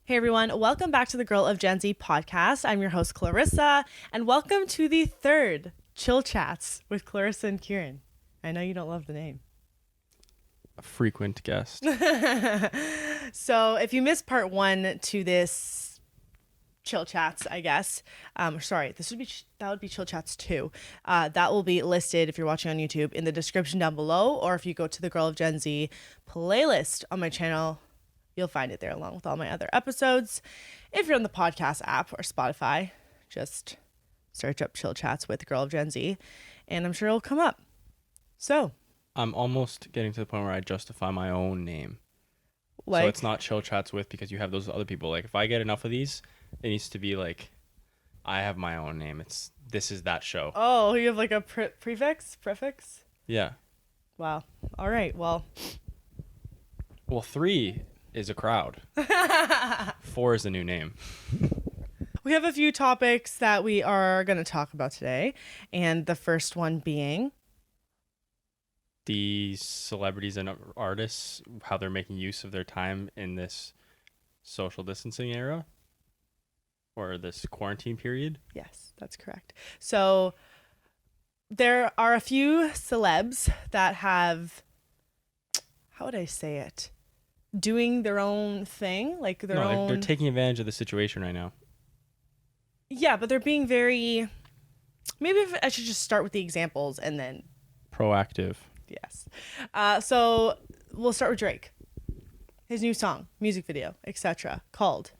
Hey everyone, welcome back to the Girl of Gen Z podcast. I'm your host Clarissa, and welcome to the third Chill Chats with Clarissa and Kieran. I know you don't love the name. A frequent guest. So if you missed part one to this Chill Chats, I guess, that would be Chill Chats 2. That will be listed if you're watching on YouTube in the description down below, or if you go to the Girl of Gen Z playlist on my channel. You'll find it there along with all my other episodes. If you're on the podcast app or Spotify, just search up Chill Chats with Girl of Gen Z, and I'm sure it'll come up. So I'm almost getting to the point where I justify my own name. like, so it's not Chill Chats with because you have those other people. Like if I get enough of these, it needs to be like I have my own name. This is that show. oh, you have like a prefix? Yeah. Wow. All right. Well, 3 is a crowd. 4 is the new name. we have a few topics that we are going to talk about today, and the first one being The celebrities and artists, how they're making use of their time in this social distancing era or this quarantine period. yes, that's correct. So there are a few celebs that have, how would I say it? Doing their own thing, like their own. They're taking advantage of the situation right now. Yeah, but they're being very. Maybe if I should just start with the examples and then. Proactive. Yes. So we'll start with Drake. His new song, music video, etc., called.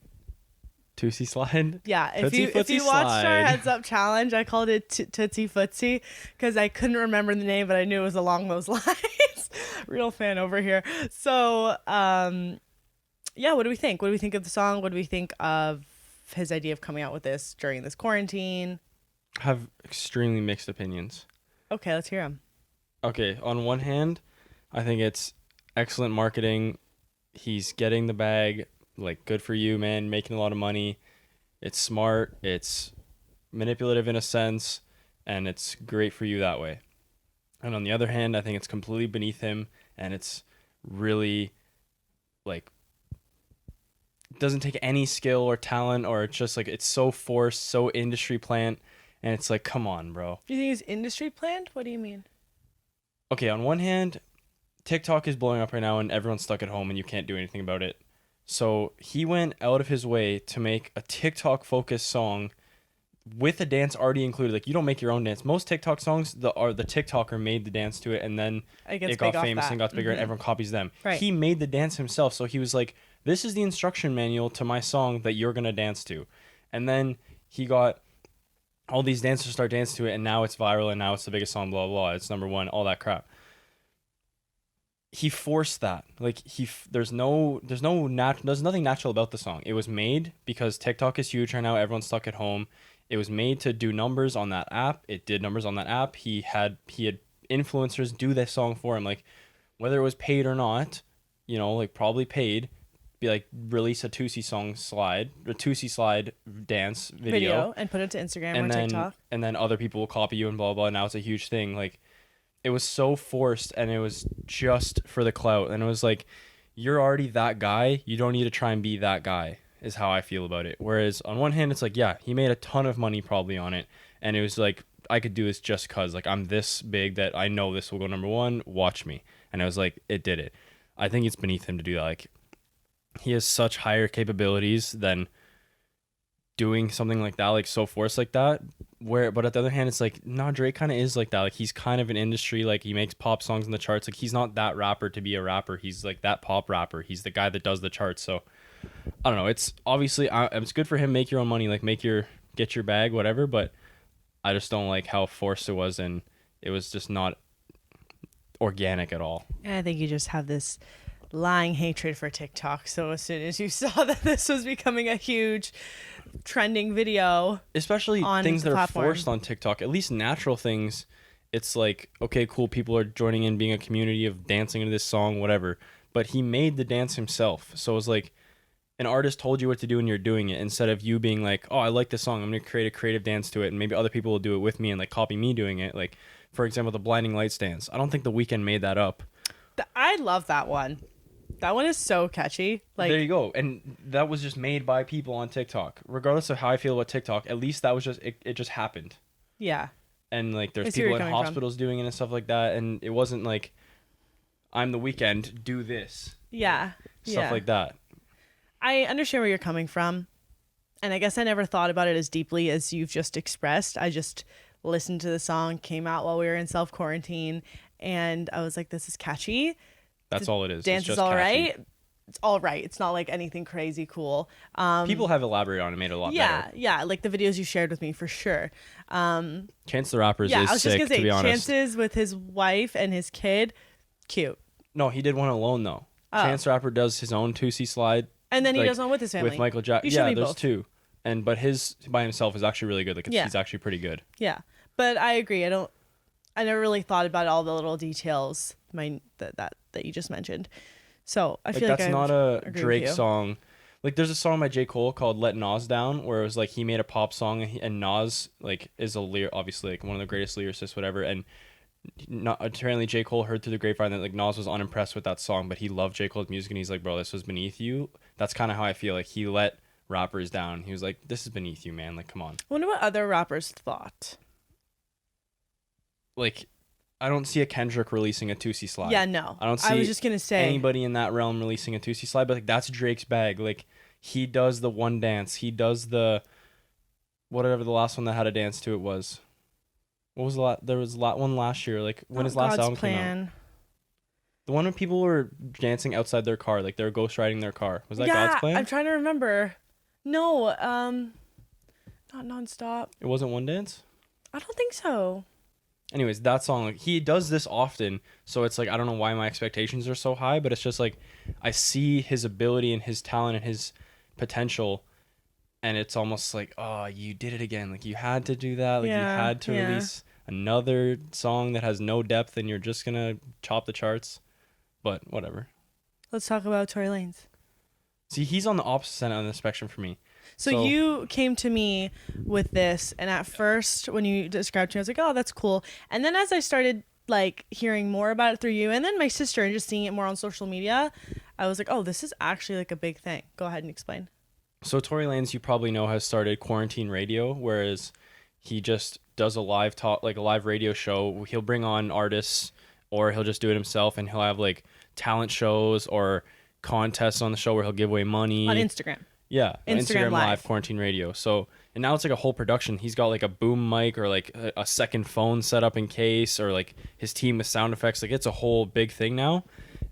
Tootsie Slide. Yeah, if Tootsie you Footsie watched our Slide. Heads Up challenge, I called it Tootsie Footsie because I couldn't remember the name, but I knew it was along those lines. Real fan over here. So, yeah, what do we think? What do we think of the song? What do we think of his idea of coming out with this during this quarantine? I have extremely mixed opinions. Okay, let's hear him. Okay, on one hand, I think it's excellent marketing. He's getting the bag. Like, good for you, man. Making a lot of money. It's smart. It's manipulative in a sense. And it's great for you that way. And on the other hand, I think it's completely beneath him. And it's really, like, doesn't take any skill or talent. Or it's just, like, it's so forced, so industry plant. And it's like, come on, bro. Do you think it's industry planned? What do you mean? Okay, on one hand, TikTok is blowing up right now and everyone's stuck at home and you can't do anything about it. So he went out of his way to make a TikTok-focused song with a dance already included. Like, you don't make your own dance. Most TikTok songs, the TikToker made the dance to it, and then it got famous and got bigger, and everyone copies them. Right. He made the dance himself, so he was like, this is the instruction manual to my song that you're going to dance to. And then he got all these dancers start dancing to it, and now it's viral, and now it's the biggest song, blah, blah, blah. It's number one, all that crap. He forced that. Like, there's nothing natural about the song. It was made because TikTok is huge right now. Everyone's stuck at home. It was made to do numbers on that app. It did numbers on that app. He had influencers do this song for him. Like, whether it was paid or not, like probably paid. Be like, release a Tootsie Slide dance video And put it to Instagram or TikTok. And then other people will copy you and blah, blah, blah. Now it's a huge thing. Like, it was so forced and it was just for the clout. And it was like, you're already that guy. You don't need to try and be that guy is how I feel about it. Whereas on one hand, it's like, yeah, he made a ton of money probably on it. And it was like, I could do this just because, like, I'm this big that I know this will go number one. Watch me. And I was like, it did it. I think it's beneath him to do that. Like, he has such higher capabilities than doing something like that, like so forced like that. But at the other hand, it's like, no, Drake kind of is like that. Like, he's kind of an industry, like, he makes pop songs in the charts. Like, he's not that rapper to be a rapper. He's like that pop rapper. He's the guy that does the charts. So I don't know. It's obviously, it's good for him. Make your own money, like get your bag, whatever. But I just don't like how forced it was, and it was just not organic at all. And I think you just have this lying hatred for TikTok. So as soon as you saw that this was becoming a huge trending video, especially things that platform. Are forced on TikTok, at least natural things, it's like, okay, cool, people are joining in, being a community of dancing to this song, whatever. But he made the dance himself. So it was like, an artist told you what to do and you're doing it, instead of you being like, oh, I like this song, I'm going to create a creative dance to it, and maybe other people will do it with me and like copy me doing it. Like, for example, the Blinding Lights dance. I don't think The Weeknd made that up. I love that one. That one is so catchy. Like, there you go. And that was just made by people on TikTok. Regardless of how I feel about TikTok, at least that was just it just happened. yeah. And like there's I see where people you're in coming hospitals doing it and stuff like that, and it wasn't like I'm the Weeknd, do this. Yeah. Stuff like that. I understand where you're coming from. And I guess I never thought about it as deeply as you've just expressed. I just listened to the song, came out while we were in self-quarantine, and I was like, this is catchy. That's all it is. Dance it's just is all catchy. right. It's all right. It's not like anything crazy cool. People have elaborated on it, made it a lot better. Yeah, like the videos you shared with me for sure. Chance the Rapper is I was sick, just gonna to be say, honest. Chances with his wife and his kid, cute. No, he did one alone though. Chance the Rapper does his own 2C slide. And then he like, does one with his family. with Michael Jackson. You showed Yeah, me there's both. two. But his by himself is actually really good. Like Yeah. he's actually pretty good. Yeah, but I agree. I never really thought about all the little details that you just mentioned. So I feel like that's I not a agree with Drake you. song. Like there's a song by J. Cole called "Let Nas Down," where it was like he made a pop song, and Nas like is obviously like one of the greatest lyricists, whatever. And apparently J. Cole heard through the grapevine that like Nas was unimpressed with that song, but he loved J. Cole's music, and he's like, bro, this was beneath you. That's kind of how I feel. Like he let rappers down. He was like, this is beneath you, man. Like, come on. I wonder what other rappers thought. Like, I don't see a Kendrick releasing a 2C slide. Yeah, no. I don't see I was just gonna say anybody in that realm releasing a 2C slide, but like that's Drake's bag. Like he does the one dance. He does the whatever the last one that had a dance to it was. What was the there was one last year, like when his last God's album came out. The one when people were dancing outside their car, like they were ghost riding their car. Was that God's Plan? I'm trying to remember. No, not Nonstop. It wasn't One Dance? I don't think so. Anyways, that song, like he does this often, so it's like I don't know why my expectations are so high, but it's just like I see his ability and his talent and his potential, and it's almost like, oh, you did it again. Like you had to do that. Like you had to release another song that has no depth, and you're just gonna chop the charts. But whatever. Let's talk about Tory Lanez. See, he's on the opposite end of the spectrum for me. So you came to me with this, and at first when you described to me, I was like, oh, that's cool. And then as I started like hearing more about it through you and then my sister and just seeing it more on social media, I was like, oh, this is actually like a big thing. Go ahead and explain. So Tory Lanez, you probably know, has started Quarantine Radio, whereas he just does a live talk, like a live radio show. He'll bring on artists or he'll just do it himself, and he'll have like talent shows or contests on the show where he'll give away money. On Instagram. Yeah, Instagram Live. Quarantine Radio. So, and now it's like a whole production. He's got like a boom mic or like a second phone set up in case, or like his team with sound effects. Like it's a whole big thing now.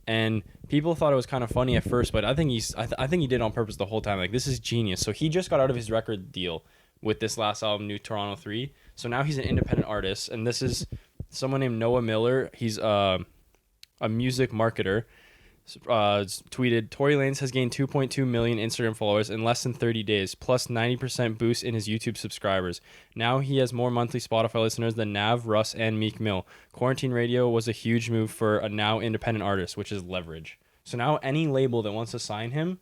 And people thought it was kind of funny at first, but I think I think he did it on purpose the whole time. Like this is genius. So he just got out of his record deal with this last album, New Toronto 3. So now he's an independent artist, and this is someone named Noah Miller. He's a music marketer. Tweeted, Tory Lanez has gained 2.2 million Instagram followers in less than 30 days, plus 90% boost in his YouTube subscribers. Now he has more monthly Spotify listeners than Nav, Russ, and Meek Mill. Quarantine Radio was a huge move for a now independent artist, which is leverage. So now any label that wants to sign him,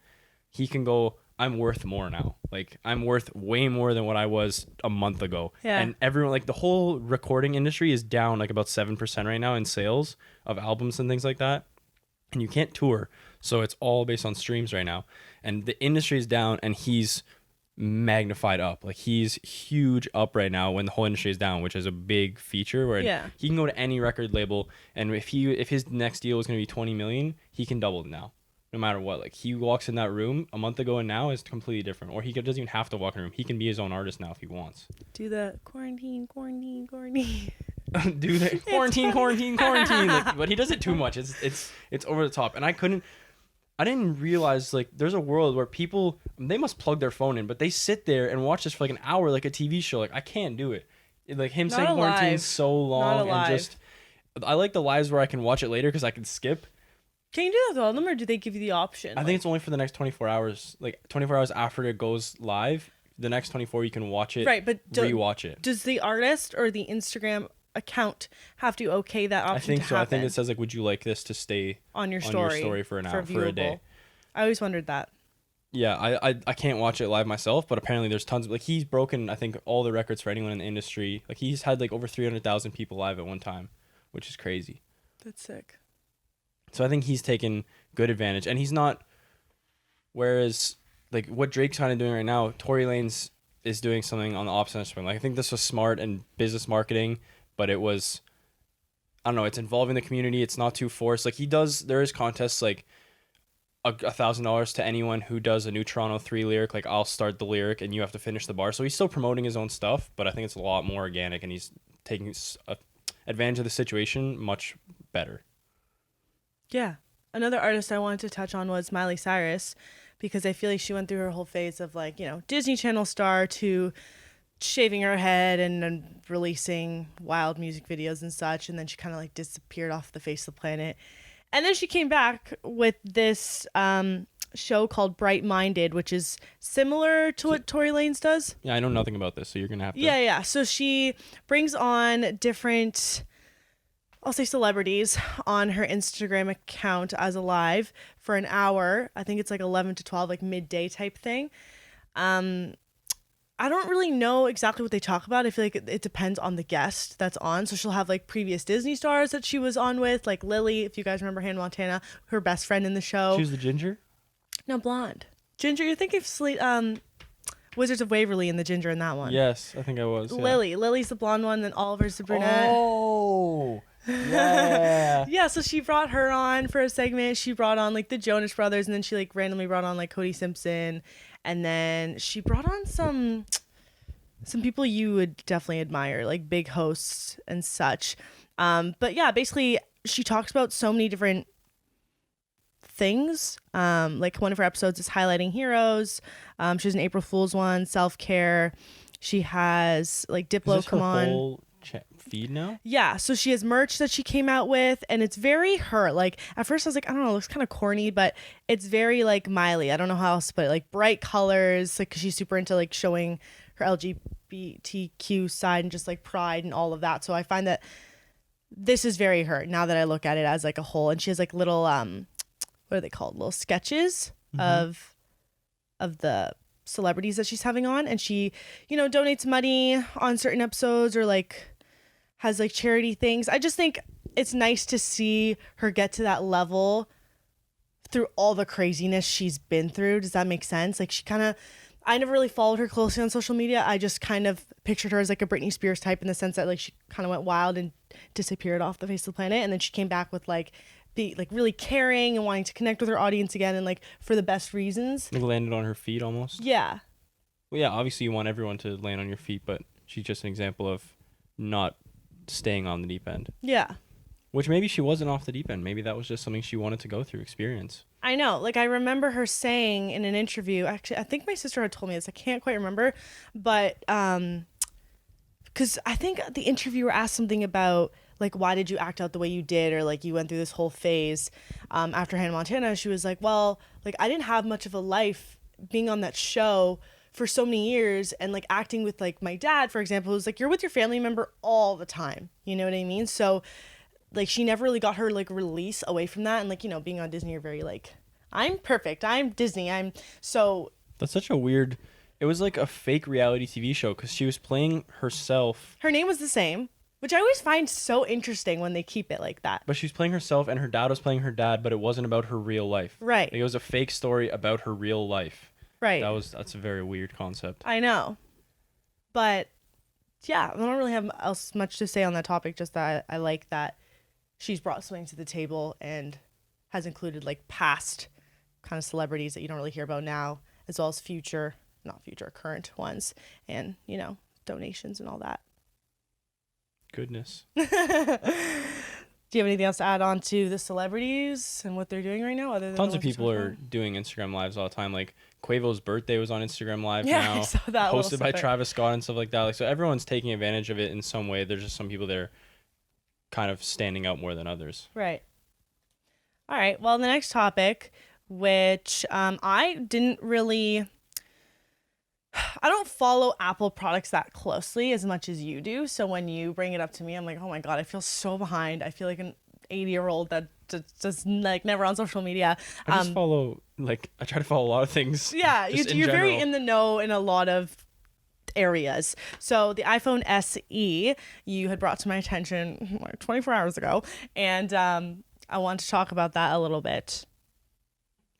he can go, I'm worth more now. Like, I'm worth way more than what I was a month ago. Yeah. And everyone, like, the whole recording industry is down, like, about 7% right now in sales of albums and things like that. And you can't tour, so it's all based on streams right now. And the industry is down, and he's magnified up. Like, he's huge up right now when the whole industry is down, which is a big feature where he can go to any record label, and if his next deal is going to be 20 million, he can double it now, no matter what. Like, he walks in that room a month ago and now is completely different. Or he doesn't even have to walk in the room. He can be his own artist now if he wants. Do the quarantine. Do the quarantine. Like, but he does it too much. It's over the top. And I didn't realize, like, there's a world where people, they must plug their phone in, but they sit there and watch this for like an hour, like a TV show. Like, I can't do it. Like, him saying quarantine so long, and just, I like the lives where I can watch it later because I can skip. Can you do that with all of them, or do they give you the option? I think it's only for the next 24 hours. Like, 24 hours after it goes live, the next 24 you can watch it, right? But rewatch it. Does the artist or the Instagram account have to okay that option? I think to so. happen? I think it says, like, would you like this to stay on your story for an hour, for a day? I always wondered that. Yeah, I can't watch it live myself, but apparently there's tons of, like, he's broken, I think, all the records for anyone in the industry. Like, he's had like over 300,000 people live at one time, which is crazy. That's sick. So I think he's taken good advantage, and he's not. Whereas, like what Drake's kind of doing right now, Tory Lanez is doing something on the opposite end of spectrum. Like I think this was smart and business marketing, but it was, I don't know, it's involving the community. It's not too forced. Like there is contests like $1,000 to anyone who does a new Toronto 3 lyric. Like I'll start the lyric and you have to finish the bar. So he's still promoting his own stuff, but I think it's a lot more organic and he's taking advantage of the situation much better. Yeah. Another artist I wanted to touch on was Miley Cyrus, because I feel like she went through her whole phase of like, you know, Disney Channel star to shaving her head and releasing wild music videos and such. And then she kind of like disappeared off the face of the planet. And then she came back with this show called Bright Minded, which is similar to what Tory Lanez does. Yeah, I know nothing about this, so you're going to have to. Yeah. So she brings on different, I'll say celebrities on her Instagram account as a live for an hour. I think it's like 11 to 12, like midday type thing. I don't really know exactly what they talk about. I feel like it depends on the guest that's on. So she'll have like previous Disney stars that she was on with, like Lily, if you guys remember Hannah Montana, her best friend in the show. She was the ginger? No, blonde. Ginger, you're thinking of Wizards of Waverly and the ginger in that one. Yes, I think I was. Yeah. Lily's the blonde one, then Oliver's the brunette. Oh, yeah. Yeah, so she brought her on for a segment. She brought on like the Jonas Brothers, and then she like randomly brought on like Cody Simpson, and then she brought on some people you would definitely admire, like big hosts and such. But yeah, basically she talks about so many different things. Like one of her episodes is highlighting heroes. She has an April Fool's one, self-care. She has like Diplo come on. Whole feed now? Yeah, so she has merch that she came out with, and it's very her. Like at first I was like, I don't know, it looks kind of corny, but it's very like Miley. I don't know how else to put it. Like bright colors, like 'cause she's super into like showing her LGBTQ side and just like pride and all of that. So I find that this is very her now that I look at it as like a whole. And she has like little what are they called? Little sketches of the celebrities that she's having on, and she, you know, donates money on certain episodes or like has like charity things. I just think it's nice to see her get to that level through all the craziness she's been through. Does that make sense? Like I never really followed her closely on social media. I just kind of pictured her as like a Britney Spears type in the sense that like she kind of went wild and disappeared off the face of the planet, and then she came back with like be like really caring and wanting to connect with her audience again, and like for the best reasons. Like landed on her feet almost. Yeah. Well, yeah, obviously you want everyone to land on your feet, but she's just an example of not staying on the deep end. Yeah. Which maybe she wasn't off the deep end. Maybe that was just something she wanted to go through, experience. I know. Like I remember her saying in an interview, actually, I think my sister had told me this. I can't quite remember, but because I think the interviewer asked something about like, why did you act out the way you did? Or like you went through this whole phase after Hannah Montana. She was like, well, like I didn't have much of a life being on that show for so many years, and like acting with like my dad, for example, who's like, you're with your family member all the time. You know what I mean? So like she never really got her like release away from that. And like, you know, being on Disney, you're very like, I'm perfect. I'm Disney. I'm so. That's such a weird, it was like a fake reality TV show because she was playing herself. Her name was the same, which I always find so interesting when they keep it like that. But she was playing herself and her dad was playing her dad, but it wasn't about her real life. Right. Like, it was a fake story about her real life. Right. That's a very weird concept. I know. But yeah, I don't really have much to say on that topic, just that I like that she's brought something to the table and has included like past kind of celebrities that you don't really hear about now, as well as current ones, and, you know, donations and all that. Goodness. Do you have anything else to add on to the celebrities and what they're doing right now? Other than tons of people are doing Instagram lives all the time. Like Quavo's birthday was on Instagram Live now. I saw that hosted by Travis Scott and stuff like that. Like, so everyone's taking advantage of it in some way. There's just some people that are kind of standing out more than others. Right. All right. Well, the next topic, which I don't follow Apple products that closely as much as you do. So when you bring it up to me, I'm like, oh my God, I feel so behind. I feel like an 80-year-old that just like never on social media. I just follow, like, I try to follow a lot of things. Yeah, you're very in the know in a lot of areas. So the iPhone SE, you had brought to my attention like 24 hours ago. And I want to talk about that a little bit.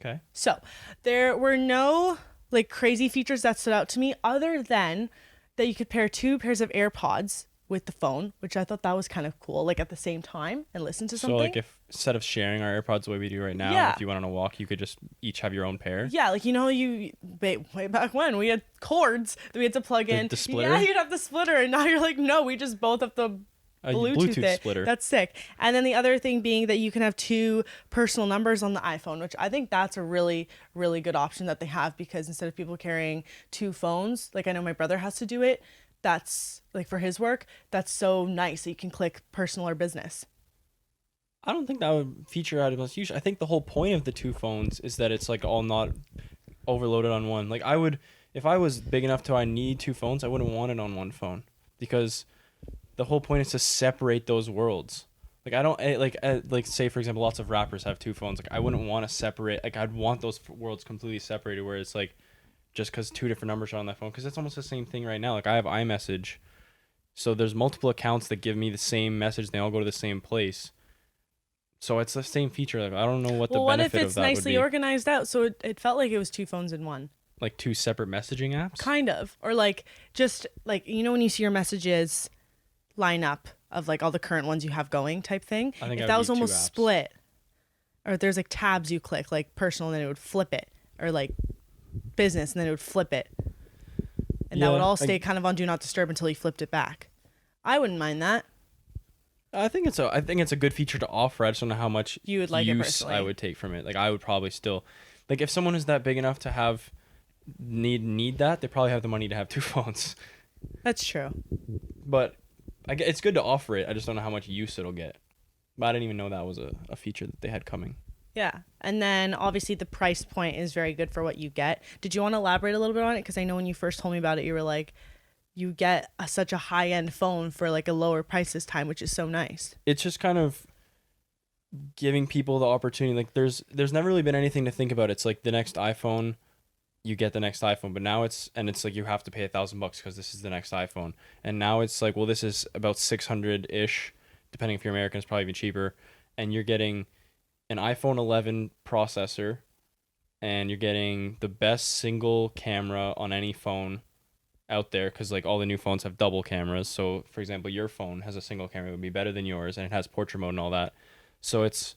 Okay. So there were no like crazy features that stood out to me other than that you could pair 2 pairs of AirPods with the phone, which I thought that was kind of cool, like at the same time and listen to something. So like if instead of sharing our AirPods the way we do right now, Yeah. if you went on a walk, you could just each have your own pair. Yeah, like way back when we had cords that we had to plug in. The splitter? Yeah, you'd have the splitter, and now you're like, no, we just both have the Bluetooth it. splitter. That's sick. And then the other thing being that you can have 2 personal numbers on the iPhone, which I think that's a really, really good option that they have, because instead of people carrying 2 phones, like I know my brother has to do it, that's like for his work, that's so nice that you can click personal or business. I don't think that would feature out of us. I think the whole point of the 2 phones is that it's like all not overloaded on one. Like I would, if I was big enough to I need 2 phones, I wouldn't want it on one phone, because the whole point is to separate those worlds. Like I don't like say for example, lots of rappers have 2 phones. Like I wouldn't want to separate. Like I'd want those worlds completely separated, where it's like just because 2 different numbers are on that phone, because it's almost the same thing right now. Like I have iMessage, so there's multiple accounts that give me the same message. They all go to the same place, so it's the same feature. Like I don't know what the benefit of that would be. What if it's nicely organized out, so it felt like it was 2 phones in one? Like 2 separate messaging apps. Kind of, or like just like when you see your messages line up of like all the current ones you have going type thing. I think if that that was almost apps. split, or there's like tabs you click, like personal, and then it would flip it, or like business and then it would flip it, and that would all stay kind of on do not disturb until you flipped it back. I wouldn't mind that. I think it's a good feature to offer. I just don't know how much you would like it use personally. I would take from it. Like I would probably still, like if someone is that big enough to have need that, they probably have the money to have 2 phones. That's true. But it's good to offer it. I just don't know how much use it'll get. But I didn't even know that was a feature that they had coming. Yeah. And then obviously the price point is very good for what you get. Did you want to elaborate a little bit on it? Because I know when you first told me about it, you were like, you get such a high-end phone for like a lower price this time, which is so nice. It's just kind of giving people the opportunity. Like there's never really been anything to think about. It's like the next iPhone, you get the next iPhone, but now it's like you have to pay $1,000 because this is the next iPhone. And now it's like, well, this is about 600-ish, depending if you're American, it's probably even cheaper. And you're getting an iPhone 11 processor, and you're getting the best single camera on any phone out there, because like all the new phones have double cameras. So for example, your phone has a single camera, it would be better than yours, and it has portrait mode and all that. So it's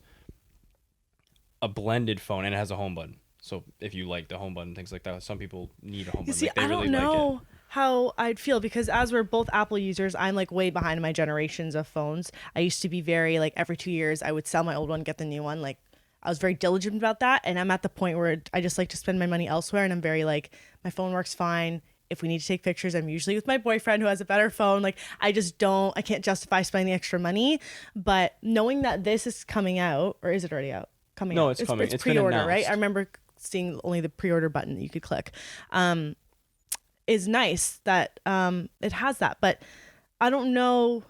a blended phone, and it has a home button. So if you like the home button, things like that, some people need a home button. See, like, they I don't really know like it. how I'd feel, because as we're both Apple users, I'm like way behind my generations of phones. I used to be very like every 2 years I would sell my old one, get the new one. Like I was very diligent about that, and I'm at the point where I just like to spend my money elsewhere, and I'm very like, my phone works fine. If we need to take pictures, I'm usually with my boyfriend who has a better phone. Like I can't justify spending the extra money. But knowing that this is coming out, or is it already out? Coming out. No, it's coming. It's been pre-order, announced. right? I remember seeing only the pre-order button that you could click. Is nice that it has that, but I don't know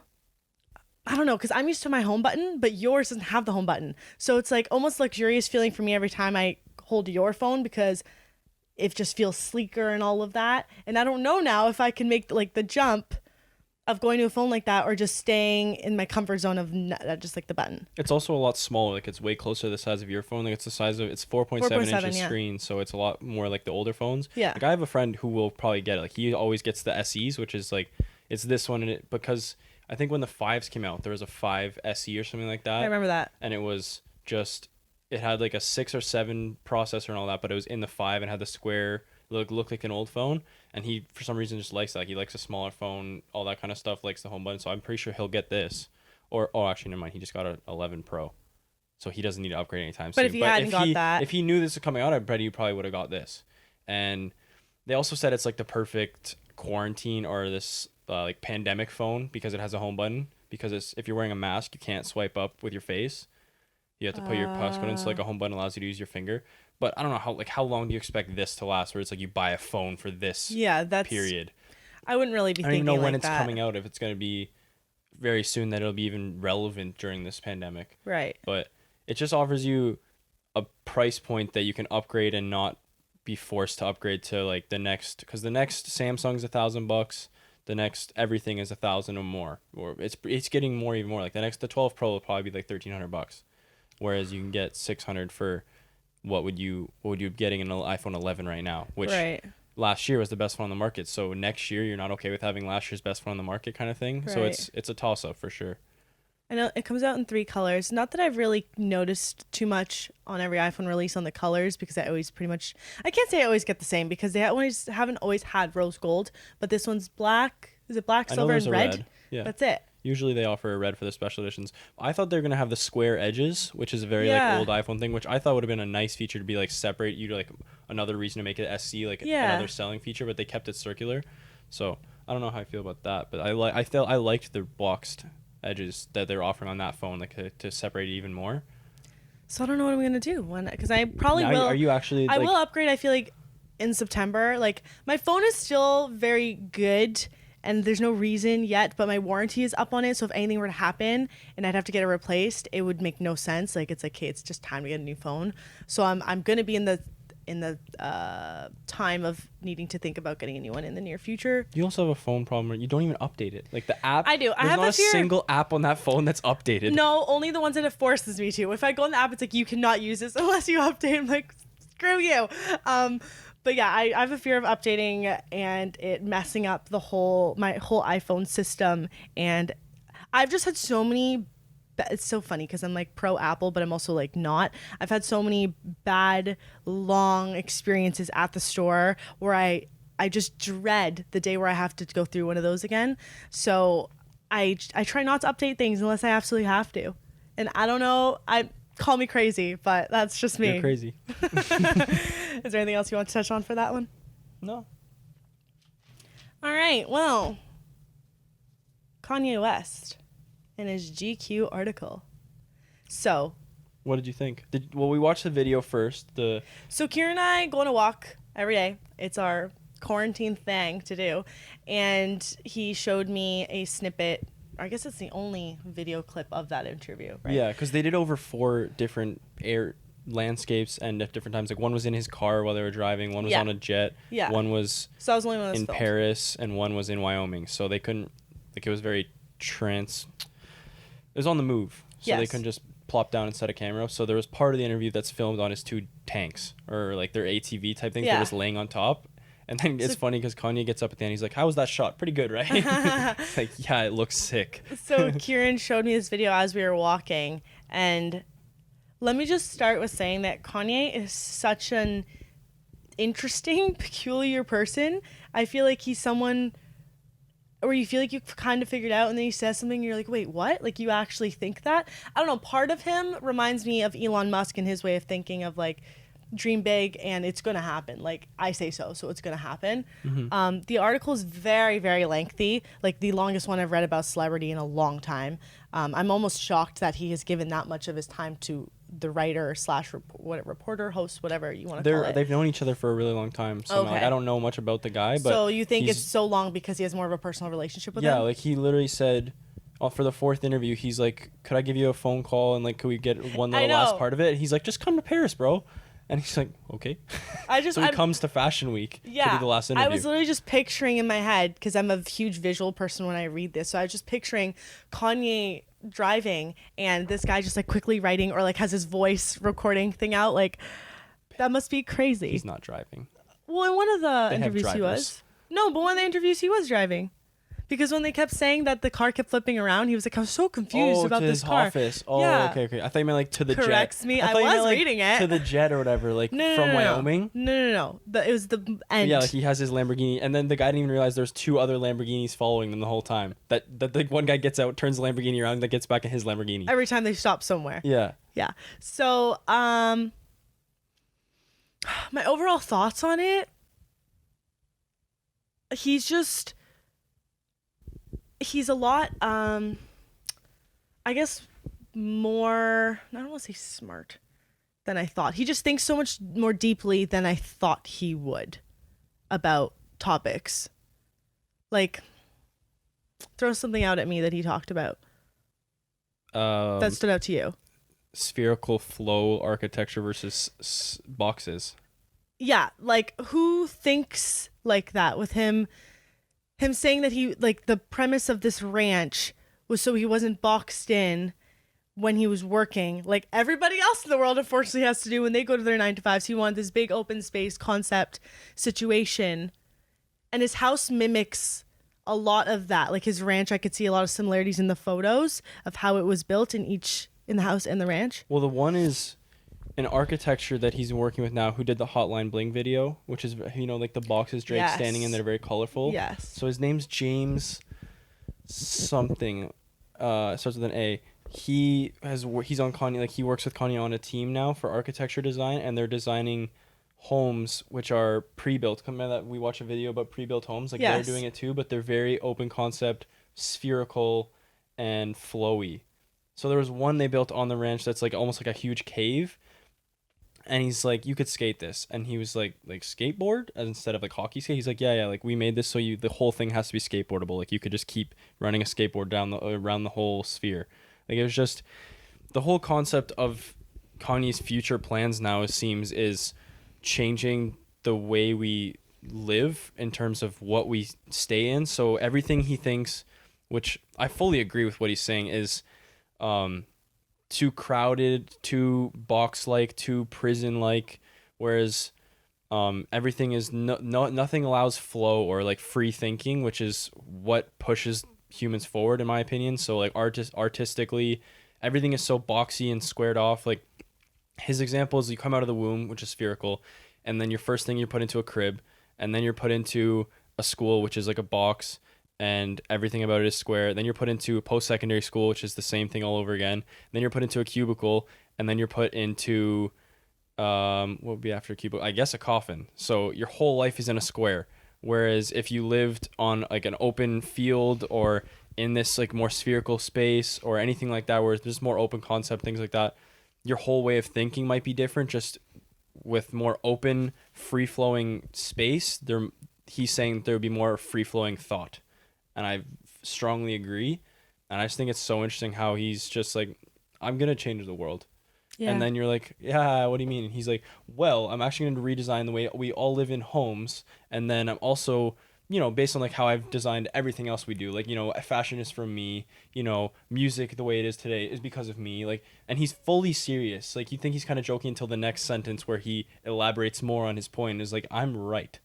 because I'm used to my home button, but yours doesn't have the home button. So it's like almost luxurious feeling for me every time I hold your phone, because it just feels sleeker and all of that. And I don't know now if I can make like the jump of going to a phone like that, or just staying in my comfort zone of just like the button. It's also a lot smaller. Like it's way closer to the size of your phone. Like it's the size of, it's 4.7 inches screen. So it's a lot more like the older phones. Yeah. Like I have a friend who will probably get it. Like he always gets the SEs, which is like, it's this one. And it, because I think when the 5s came out, there was a 5 SE or something like that. I remember that. And it was just, it had like a 6 or 7 processor and all that, but it was in the 5 and had the square, looked like an old phone. And he, for some reason, just likes that. Like, he likes a smaller phone, all that kind of stuff, likes the home button. So I'm pretty sure he'll get this. Or, oh, actually, never mind. He just got an 11 Pro. So he doesn't need to upgrade anytime soon. But if he hadn't got that. If he knew this was coming out, I bet he probably would have got this. And they also said it's like the perfect quarantine or this like pandemic phone because it has a home button. Because it's, if you're wearing a mask, you can't swipe up with your face. You have to put your passcode in, so like a home button allows you to use your finger. But I don't know how long do you expect this to last? Where it's like you buy a phone for this period. I wouldn't really be thinking I don't even know like when it's that. coming out. If it's going to be very soon, that it'll be even relevant during this pandemic. Right. But it just offers you a price point that you can upgrade and not be forced to upgrade to like the next, because the next Samsung's $1,000. The next everything is 1,000 or more, or it's getting more even more. Like the 12 Pro will probably be like $1,300. whereas you can get 600 for what would you be getting in an iPhone 11 right now, which last year was the best phone on the market. So next year you're not okay with having last year's best phone on the market kind of thing. Right. So it's a toss up for sure. I know it comes out in 3 colors. Not that I've really noticed too much on every iPhone release on the colors, because I always pretty much, I can't say I always get the same, because they haven't always had rose gold, but this one's black. Is it black, silver, and red? Yeah. That's it. Usually they offer a red for the special editions. I thought they were going to have the square edges, which is a very like old iPhone thing, which I thought would have been a nice feature to be like separate you to like another reason to make it SC, like another selling feature, but they kept it circular. So I don't know how I feel about that, but I liked the boxed edges that they're offering on that phone, like to separate it even more. So I don't know what I'm gonna do because I probably will. Are you actually? I will upgrade. I feel like in September. Like my phone is still very good, and there's no reason yet, but my warranty is up on it. So if anything were to happen and I'd have to get it replaced, it would make no sense. Like it's like, hey, it's just time to get a new phone. So I'm gonna be in the time of needing to think about getting a new one in the near future. You also have a phone problem where you don't even update it. Like the app, I do. I have not a single app on that phone that's updated. No, only the ones that it forces me to. If I go on the app, it's like you cannot use this unless you update. I'm like, screw you. But yeah, I have a fear of updating and it messing up my whole iPhone system. And I've just had so many. It's so funny because I'm like pro Apple, but I'm also like not. I've had so many bad, long experiences at the store where I just dread the day where I have to go through one of those again. So I try not to update things unless I absolutely have to. And I don't know, call me crazy, but that's just me. You're crazy. Is there anything else you want to touch on for that one? No. All right, well, Kanye West in his GQ article. So what did you think? We watched the video first. So Kieran and I go on a walk every day. It's our quarantine thing to do. And he showed me a snippet. I guess it's the only video clip of that interview, right? Yeah, because they did over 4 different air landscapes and at different times. Like one was in his car while they were driving, one was on a jet, one was so I was the only one in Paris, and one was in Wyoming. So they couldn't, like, it was very it was on the move, so they couldn't just plop down and set a camera. So there was part of the interview that's filmed on his 2 tanks, or like their ATV type things. They're just laying on top. And then it's funny because Kanye gets up at the end. He's like, "How was that shot? Pretty good, right?" It's like, yeah, it looks sick. So Kieran showed me this video as we were walking, and let me just start with saying that Kanye is such an interesting, peculiar person. I feel like he's someone where you feel like you've kind of figured out, and then he says something and you're like, wait, what? Like, you actually think that? I don't know. Part of him reminds me of Elon Musk and his way of thinking of like, dream big and it's going to happen. Like, I say so it's going to happen. Mm-hmm. The article is very, very lengthy. Like the longest one I've read about celebrity in a long time. I'm almost shocked that he has given that much of his time to the writer / reporter, host, whatever you want to call it. They've known each other for a really long time. So like, I don't know much about the guy, but so you think it's so long because he has more of a personal relationship with him? Yeah, like he literally said, for the 4th interview, he's like, "Could I give you a phone call and like, could we get one little last part of it?" And he's like, "Just come to Paris, bro." And he's like, "Okay." So he comes to Fashion Week to do the last interview. I was literally just picturing in my head, because I'm a huge visual person when I read this, so I was just picturing Kanye driving and this guy just like quickly writing or like has his voice recording thing out. Like, that must be crazy. He's not driving. Well, in one of the interviews he was. No, but one of the interviews he was driving. Because when they kept saying that the car kept flipping around, he was like, "I was so confused about this car." Office. Oh, yeah. Okay. I thought you meant like to the jet. Corrects me. I was reading it. To the jet or whatever, like from Wyoming. No. It was the end. Yeah, like he has his Lamborghini, and then the guy didn't even realize there's 2 other Lamborghinis following them the whole time. That the one guy gets out, turns the Lamborghini around, that gets back in his Lamborghini. Every time they stop somewhere. Yeah. Yeah. So, my overall thoughts on it. He's a lot, I guess, more, I don't want to say smart than I thought. He just thinks so much more deeply than I thought he would about topics. Like, throw something out at me that he talked about that stood out to you. Spherical flow architecture versus boxes. Yeah, like, who thinks like that with him saying that he, like, the premise of this ranch was so he wasn't boxed in when he was working, like everybody else in the world unfortunately has to do when they go to their 9 to 5s. He wanted this big open space concept situation, and his house mimics a lot of that. Like his ranch, I could see a lot of similarities in the photos of how it was built in the house and the ranch. Well, the one is an architecture that he's working with now, who did the Hotline Bling video, which is, you know, like the boxes Drake standing in, they're very colorful. Yes. So his name's James something, starts with an A. He's on Kanye, like he works with Kanye on a team now for architecture design, and they're designing homes which are pre-built. Remember that we watched a video about pre-built homes? Like they're doing it too, but they're very open concept, spherical, and flowy. So there was one they built on the ranch that's like almost like a huge cave, and he's like, you could skate this, and he was like skateboard as instead of like hockey skate. He's like, yeah, like we made this so the whole thing has to be skateboardable. Like you could just keep running a skateboard around the whole sphere. Like it was just the whole concept of Kanye's future plans now is changing the way we live in terms of what we stay in. So everything he thinks, which I fully agree with what he's saying, is too crowded, too box-like, too prison-like, whereas everything is nothing allows flow or like free thinking, which is what pushes humans forward, in my opinion. So like artistically, everything is so boxy and squared off. Like his example is you come out of the womb, which is spherical, and then your first thing you're put into a crib, and then you're put into a school, which is like a box, and everything about it is square. Then you're put into a post-secondary school, which is the same thing all over again. Then you're put into a cubicle, and then you're put into what would be after a cubicle? I guess a coffin. So your whole life is in a square. Whereas if you lived on like an open field or in this like more spherical space or anything like that, where there's more open concept, things like that, your whole way of thinking might be different. Just with more open, free-flowing space, he's saying there would be more free-flowing thought. And I strongly agree. And I just think it's so interesting how he's just like, I'm going to change the world. Yeah. And then you're like, yeah, what do you mean? And he's like, well, I'm actually going to redesign the way we all live in homes. And then I'm also, you know, based on like how I've designed everything else we do, like, you know, fashion is from me, you know, music the way it is today is because of me. Like, and he's fully serious. Like, you think he's kind of joking until the next sentence where he elaborates more on his point, is like, I'm right.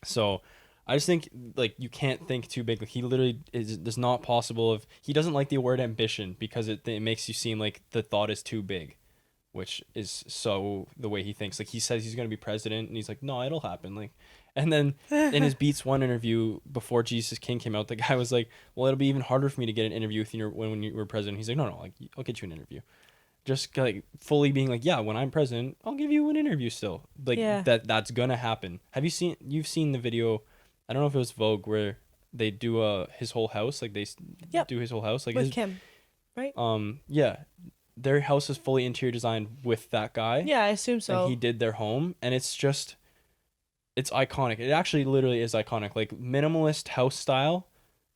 So I just think like you can't think too big. Like he literally is not possible. He doesn't like the word ambition because it makes you seem like the thought is too big, which is so the way he thinks. Like he says he's gonna be president, and he's like, no, it'll happen. Like, and then in his Beats One interview before Jesus King came out, the guy was like, well, it'll be even harder for me to get an interview with you when you were president. He's like, no, like I'll get you an interview. Just like fully being like, yeah, when I'm president, I'll give you an interview still. Like that's gonna happen. You've seen the video? I don't know if it was Vogue where they do his whole house, like they do his whole house, like with Kim, right? Yeah, their house is fully interior designed with that guy. Yeah, I assume so. And he did their home, and it's iconic. It actually literally is iconic. Like minimalist house style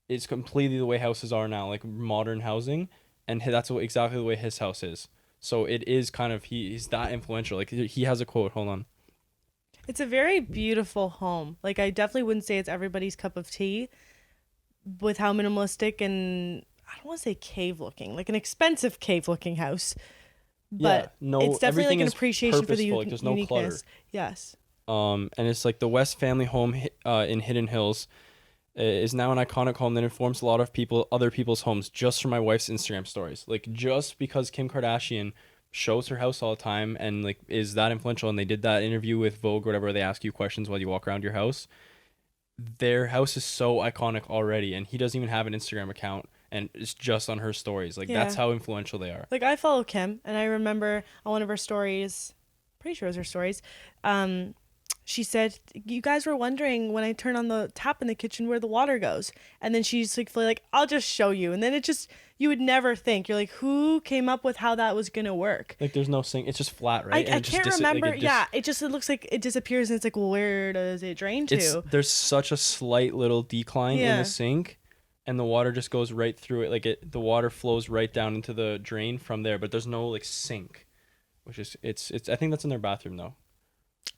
is completely the way houses are now, like modern housing, and that's exactly the way his house is. So it is kind of he's that influential. Like he has a quote. Hold on. It's a very beautiful home. Like, I definitely wouldn't say it's everybody's cup of tea with how minimalistic and, I don't want to say cave looking, like an expensive cave looking house. But it's definitely like an appreciation for the there's no clutter. Yes. And it's like the West family home in Hidden Hills is now an iconic home that informs a lot of other people's homes just from my wife's Instagram stories. Like, just because Kim Kardashian shows her house all the time and like is that influential, and they did that interview with Vogue or whatever, they ask you questions while you walk around your house, their house is so iconic already, and he doesn't even have an Instagram account, and it's just on her stories. Like that's how influential they are. Like I follow Kim, and I remember on one of her stories, pretty sure it was her stories, she said, you guys were wondering when I turn on the tap in the kitchen where the water goes. And then she's like, I'll just show you. And then it just, you would never think. You're like, who came up with how that was going to work? Like there's no sink. It's just flat, right? I can't remember. It looks like it disappears, and it's like, well, where does it drain to? There's such a slight little decline in the sink, and the water just goes right through it. Like the water flows right down into the drain from there, but there's no like sink, which is, it's I think that's in their bathroom though.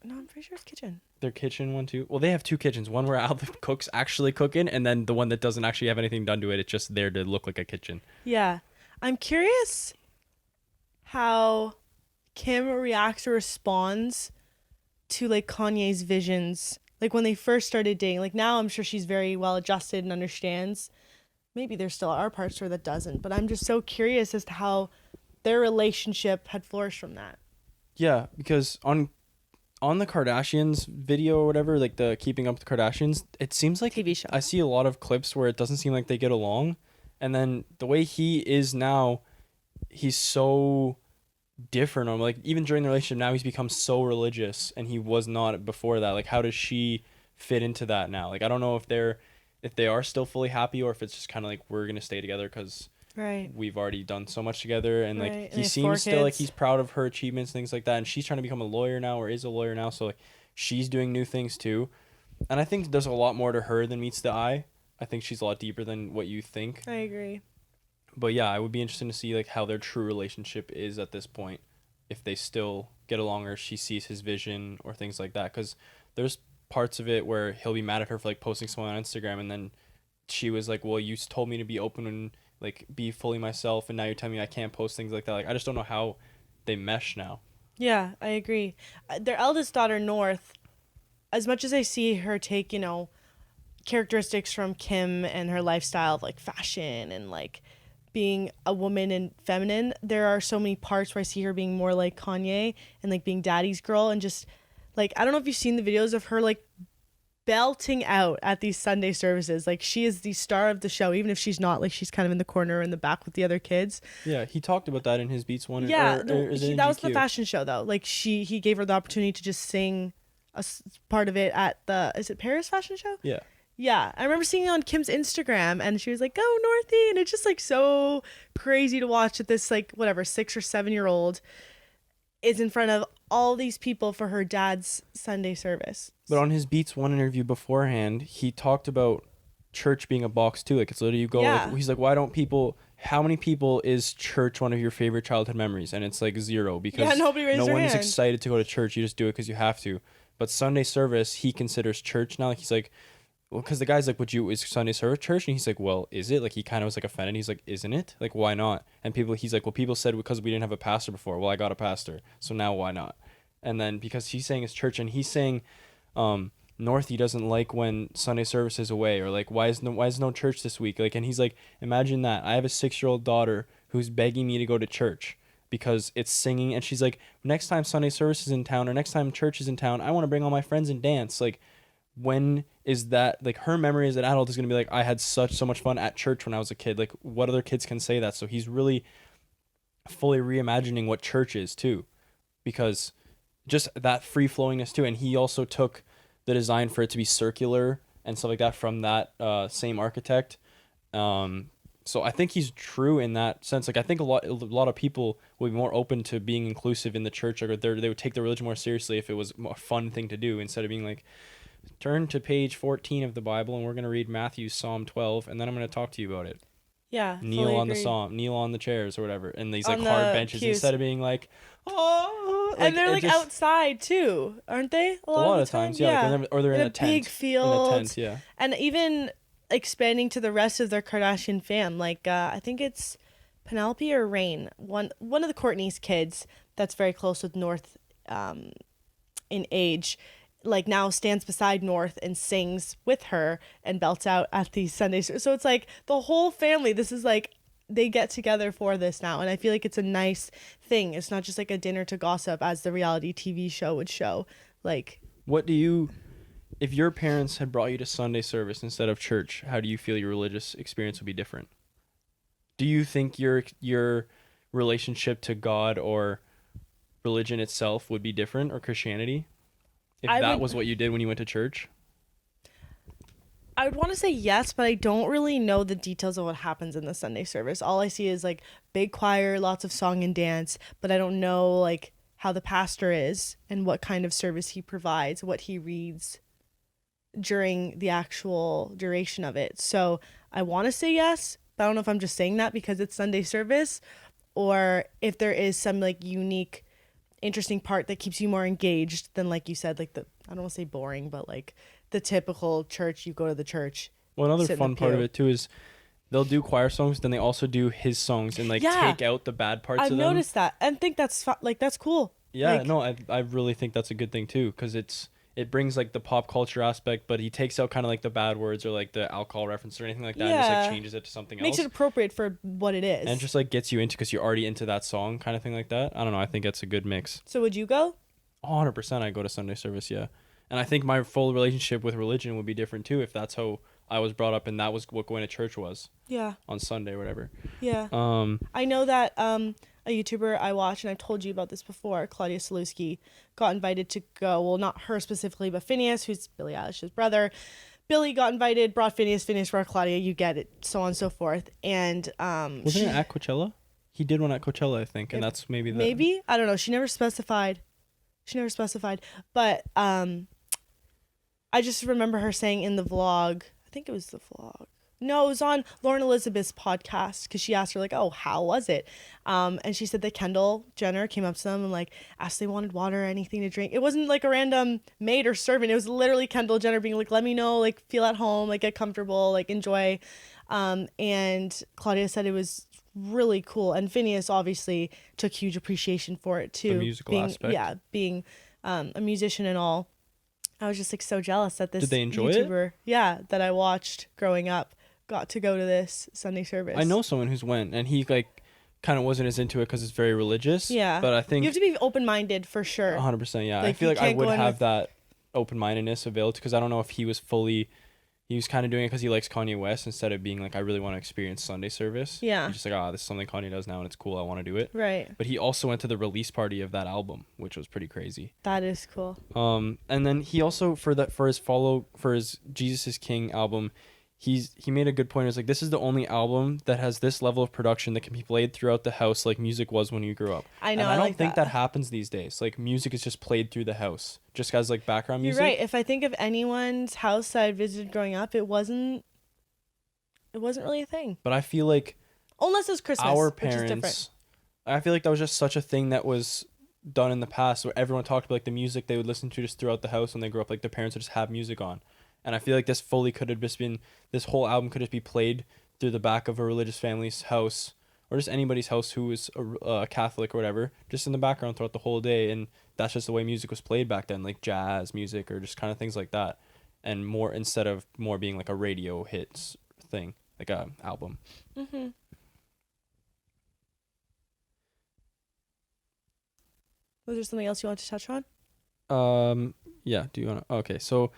No, I'm pretty sure it's kitchen. Their kitchen one too. Well, they have two kitchens. One where all the cooks actually cook in, and then the one that doesn't actually have anything done to it. It's just there to look like a kitchen. Yeah. I'm curious how Kim reacts or responds to like Kanye's visions. Like when they first started dating. Like now I'm sure she's very well adjusted and understands. Maybe there still are parts to her that doesn't, but I'm just so curious as to how their relationship had flourished from that. Yeah, because on the Kardashians video or whatever, like the Keeping Up with the Kardashians, it seems like TV show. I see a lot of clips where it doesn't seem like they get along. And then the way he is now, he's so different. Or like even during the relationship now, he's become so religious, and he was not before that. Like, how does she fit into that now? Like, I don't know if they are still fully happy, or if it's just kind of like, we're gonna stay together because we've already done so much together. And like And he seems still like he's proud of her achievements, things like that. And she's trying to become a lawyer now, or is a lawyer now, so like she's doing new things too. And I think there's a lot more to her than meets the eye. I think she's a lot deeper than what you think. I agree. But yeah, I would be interested to see like how their true relationship is at this point, if they still get along, or she sees his vision or things like that. Because there's parts of it where he'll be mad at her for like posting something on Instagram, and then she was like, well, you told me to be open and like be fully myself, and now you're telling me I can't post things like that. Like, I just don't know how they mesh now. Yeah, I agree. Their eldest daughter, North, as much as I see her take, characteristics from Kim and her lifestyle of like fashion and like being a woman and feminine, there are so many parts where I see her being more like Kanye and like being daddy's girl, and just like, I don't know if you've seen the videos of her like belting out at these Sunday services. Like, she is the star of the show, even if she's not. Like, she's kind of in the corner in the back with the other kids. Yeah, he talked about that in his Beats one. Yeah, that was the fashion show though. Like, he gave her the opportunity to just sing a part of it at the, is it Paris fashion show? Yeah. Yeah, I remember seeing it on Kim's Instagram, and she was like, "Go Northie," and it's just like so crazy to watch that this like whatever 6 or 7 year old is in front of all these people for her dad's Sunday service. But on his Beats one interview beforehand, he talked about church being a box too. Like, it's literally you go. Yeah. Like, he's like, why don't people? How many people is church one of your favorite childhood memories? And it's like 0, because nobody raised no their one's hand. excited to go to church. You just do it because you have to. But Sunday service, he considers church now. Like, he's like, well, because the guy's like, is Sunday service church? And he's like, well, is it? Like, he kind of was like offended. He's like, isn't it? Like, why not? And he's like, well, people said because we didn't have a pastor before. Well, I got a pastor, so now why not? And then because he's saying it's church, and he's saying, Northie doesn't like when Sunday service is away, or like, why is no church this week? Like, and he's like, imagine that. I have a 6-year-old daughter who's begging me to go to church because it's singing, and she's like, next time Sunday service is in town, or next time church is in town, I want to bring all my friends and dance. Like, when is that? Like, her memory as an adult is going to be like, I had so much fun at church when I was a kid. Like, what other kids can say that? So he's really fully reimagining what church is too, because just that free flowingness too. And he also took the design for it to be circular and stuff like that from that same architect. So I think he's true in that sense. Like, I think a lot of people would be more open to being inclusive in the church, or they would take the religion more seriously if it was a fun thing to do, instead of being like, turn to page 14 of the Bible and we're going to read Matthew Psalm 12, and then I'm going to talk to you about it. Yeah. Kneel on the psalm, kneel on the chairs or whatever, and these like On hard the benches pews. instead of being like, oh, And they're like just, outside too, aren't they? A lot of of the time? times, yeah. Like or they're in a tent, big field. in a tent, yeah. And even expanding to the rest of their Kardashian fam, like I think it's Penelope or Rain, one of the Courtney's kids that's very close with North in age, like now stands beside North and sings with her and belts out at these Sundays. So it's like the whole family, this is like, they get together for this now, and I feel like it's a nice thing. It's not just like a dinner to gossip as the reality TV show would show. Like, if your parents had brought you to Sunday service instead of church, how do you feel your religious experience would be different? Do you think your relationship to God or religion itself would be different, or Christianity, if that was what you did when you went to church? I would want to say yes, but I don't really know the details of what happens in the Sunday service. All I see is like big choir, lots of song and dance, but I don't know like how the pastor is and what kind of service he provides, what he reads during the actual duration of it. So I want to say yes, but I don't know if I'm just saying that because it's Sunday service, or if there is some like unique, interesting part that keeps you more engaged than, like you said, like I don't want to say boring, but like the typical church, you go to the church. Well, another fun part of it too is they'll do choir songs, then they also do his songs and like Yeah. take out the bad parts I've of them. noticed that and think that's like that's cool. Yeah, Like, no, I really think that's a good thing too, because it brings like the pop culture aspect, but he takes out kind of like the bad words or like the alcohol reference or anything like that, and just Yeah. like changes it to something makes else, it appropriate for what it is. and just like gets you into because you're already into that song, kind of thing like that. I don't know. I think that's a good mix. So would you go? 100%, I go to Sunday service, yeah, and I think my full relationship with religion would be different too if that's how I was brought up and that was what going to church was Yeah. on Sunday or whatever. Yeah. I know that a YouTuber I watch, and I've told you about this before, Claudia Salewski, got invited to go. Well, not her specifically, but Phineas, who's Billie Eilish's brother. Billy got invited, brought Phineas, Phineas brought Claudia, you get it, so on and so forth. And Wasn't it at Coachella? He did one at Coachella, I think, and that's maybe maybe? I don't know. She never specified. But I just remember her saying in the vlog, I think it was the vlog. No, it was on Lauren Elizabeth's podcast because she asked her like, "Oh, how was it?" And she said that Kendall Jenner came up to them and like asked if they wanted water or anything to drink. It wasn't like a random maid or servant. It was literally Kendall Jenner being like, "Let me know, like feel at home, like get comfortable, like enjoy." And Claudia said it was really cool, and Phineas obviously took huge appreciation for it too. The musical aspect. Yeah, being a musician and all. I was just like so jealous that this Did they enjoy YouTuber, yeah, that I watched growing up, got to go to this Sunday service. I know someone who's went, and he like kind of wasn't as into it because it's very religious. Yeah, but I think you have to be open-minded for sure. 100%. Yeah, I Like, feel you like I can't go would in have with- that open-mindedness available because I don't know if he was fully. He was kind of doing it because he likes Kanye West instead of being like, I really want to experience Sunday service. Yeah. He's just like, this is something Kanye does now and it's cool. I want to do it. Right. But he also went to the release party of that album, which was pretty crazy. That is cool. And then he also for his Jesus is King album, he made a good point. It was like, this is the only album that has this level of production that can be played throughout the house like music was when you grew up. I know. And I don't like think that happens these days. Like music is just played through the house, just as like background music. You're right. If I think of anyone's house that I visited growing up, it wasn't really a thing. But I feel like Unless it was Christmas, our which is different. parents, I feel like that was just such a thing that was done in the past where everyone talked about like the music they would listen to just throughout the house when they grew up. Like their parents would just have music on. And I feel like this fully could have just been, this whole album could just be played through the back of a religious family's house or just anybody's house who is a Catholic or whatever, just in the background throughout the whole day. And that's just the way music was played back then, like jazz music or just kind of things like that. And more, instead of more being like a radio hits thing, like a album. Mm-hmm. Was there something else you want to touch on? Yeah. Do you want to? Okay. So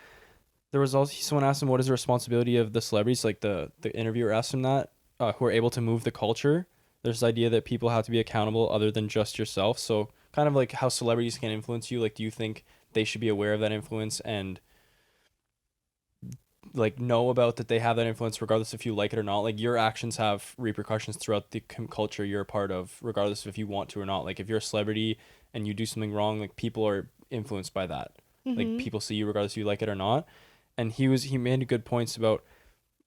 there was also someone asked him what is the responsibility of the celebrities, like the interviewer asked him that, who are able to move the culture. There's this idea that people have to be accountable other than just yourself. So kind of like how celebrities can influence you. Like, do you think they should be aware of that influence and like know about that they have that influence regardless if you like it or not? Like your actions have repercussions throughout the culture you're a part of, regardless of if you want to or not. Like if you're a celebrity and you do something wrong, like people are influenced by that. Mm-hmm. Like people see you regardless if you like it or not. And he made good points about